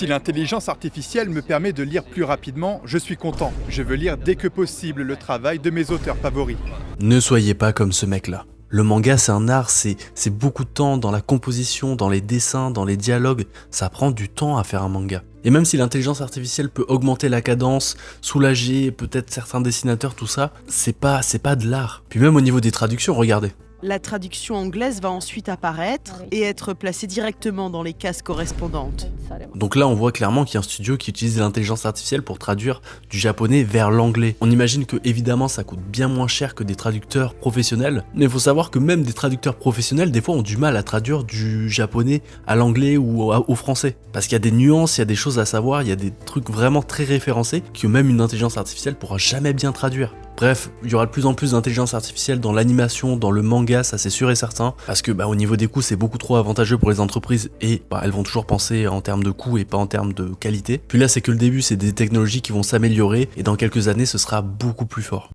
Si l'intelligence artificielle me permet de lire plus rapidement, je suis content. Je veux lire dès que possible le travail de mes auteurs favoris. Ne soyez pas comme ce mec-là. Le manga, c'est un art, c'est beaucoup de temps dans la composition, dans les dessins, dans les dialogues. Ça prend du temps à faire un manga. Et même si l'intelligence artificielle peut augmenter la cadence, soulager peut-être certains dessinateurs, tout ça, c'est pas de l'art. Puis même au niveau des traductions, regardez. La traduction anglaise va ensuite apparaître et être placée directement dans les cases correspondantes. Donc là, on voit clairement qu'il y a un studio qui utilise l'intelligence artificielle pour traduire du japonais vers l'anglais. On imagine que évidemment ça coûte bien moins cher que des traducteurs professionnels, mais il faut savoir que même des traducteurs professionnels, des fois, ont du mal à traduire du japonais à l'anglais ou au français. Parce qu'il y a des nuances, il y a des choses à savoir, il y a des trucs vraiment très référencés que même une intelligence artificielle pourra jamais bien traduire. Bref, il y aura de plus en plus d'intelligence artificielle dans l'animation, dans le manga, ça c'est sûr et certain, parce que au niveau des coûts c'est beaucoup trop avantageux pour les entreprises et elles vont toujours penser en termes de coûts et pas en termes de qualité. Puis là c'est que le début, c'est des technologies qui vont s'améliorer et dans quelques années ce sera beaucoup plus fort.